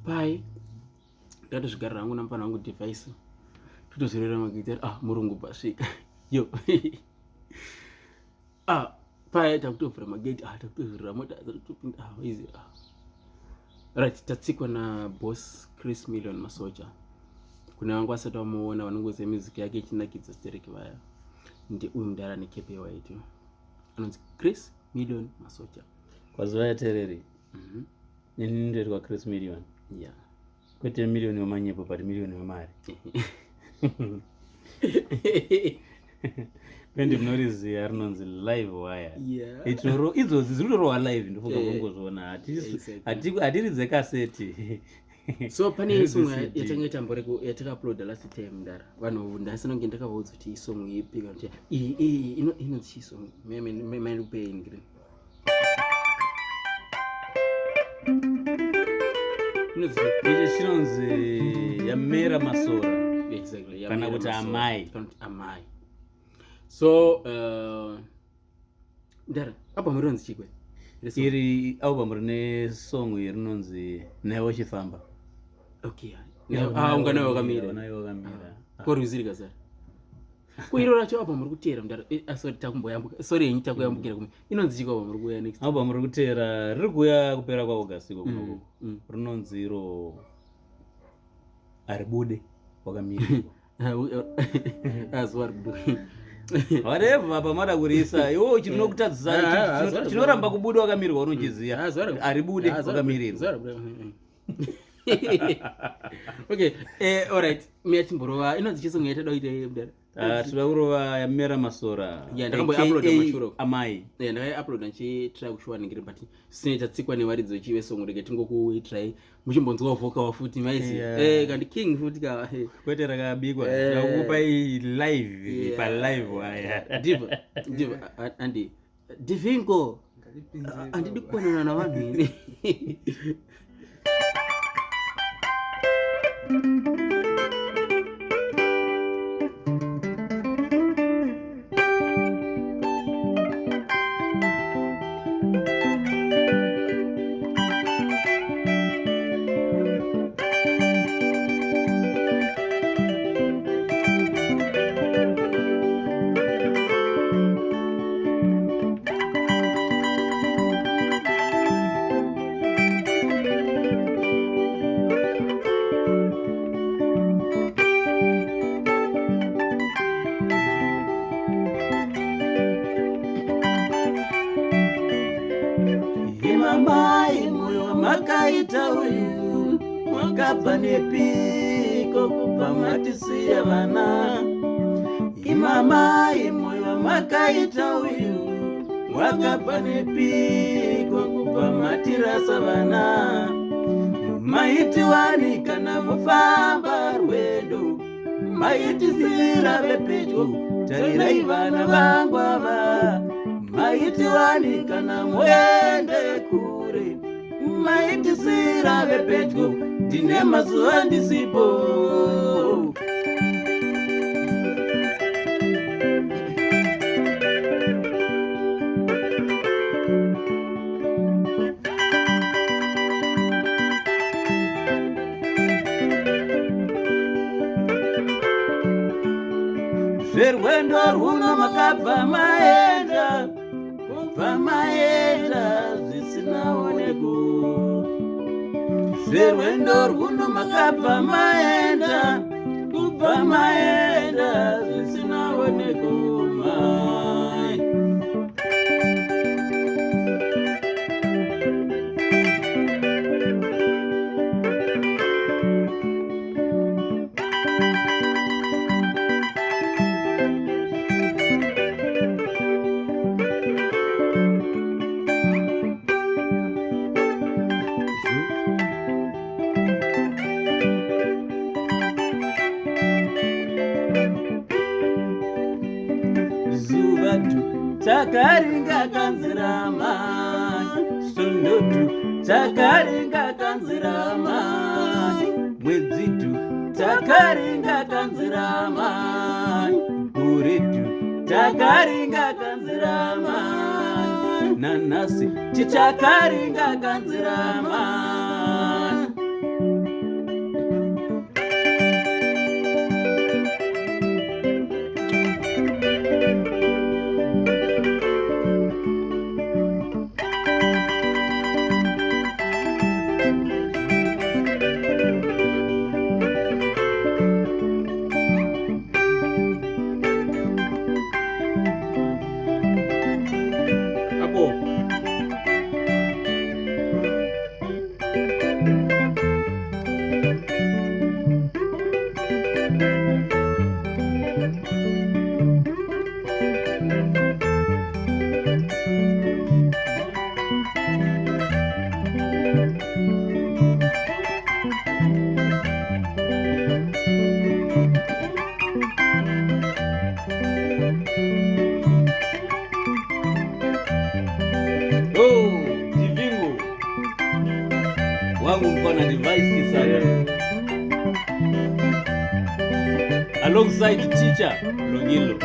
pai ndatozvigarira hangu namufana wangu device totozorera magita murungu pasvika yo pai takutovhura mageti takutozorera mota topinda izvi right. Tatsikwa naboss Chris Million Masocha. Kuna wangu wasati wamuona vanongoziva muziki yake ichinakidza stereki vaya ndeuyu mudara nekepe waiti anonzi Chris Million Masocha. Kwaziva yatereri nini ndiri kwa Chris Million kwete milioni wemanyepo pati milioni wemari pendi munoriziva rinonzi live wire idzodzi zirutorowa live ndofoka kungozviona hatiridze kaseti. So pane song yatanga itamboreko yatakauploada last time ndara vanhu ndasinonge ndakavaudza kuti isong ipi kuti inonzi chisong mailupeni green ichi chinonzi yamera masora. Exactly. Kana kuti amai. So ndara apa muronzi chikwe iri album rine song rinonzi nayo chifamba. Okay. Unganayo wakamira. Koruziri kazara. Kuiro racho apa muri kutera mudara sorry takumboyambuka sorry yenyu takuyambukira kumwe inonzi chikwa muri kuya next album muri kutera riri kuya kupera kwa August kunoko rinonzi ro aribude wakamira azwa aribude whatever apa mada kurisa iwo chinokutadzisa chinoramba kubuda wakamirwa unochiziya aribude wakamirirwa. Okay, all right. Miatimborova inonzi chisongo yatada kuita mudara. Tinoda kurova yamera masora. Ndakamboiuploada mashuro. Amai. Ndakaiuploada ndichitry kushuwaningire but sine tatsikwa nevaridzi vechive songo rege tingokuitry muchimbonzwa vhoka wafuti maizi. Kandi king futi ka. Kwete rakabikwa. Ndakupa live pa live aya. Diva andi Divingo. Andidi kuonana na vanhu ini. Imamai moyo makaita uyu mwakabva nepiko kubva matisiya vana. Imamai moyo makaita uyu mwakabva nepiko kubva matirasa vana. Maiti wani kana mufamba rwendo maitisira vepedyo tarirai vana vangu ava. Maiti wani kana muende kure maitisira vepedyo ndine mazuva ndisipo. Zverwendo rwuno makabva maenda kubva maenda zvisinaoneko. Zverwendo rwuno makabva maenda kubva maenda zvisinaoneko mai. Takaringa kanzirama sundutu takaringa kanzirama mwedzitu takaringa kanzirama kuritu takaringa kanzirama nanasi tichakaringa kanzirama wangu mfana device sana alongside teacher Longilo.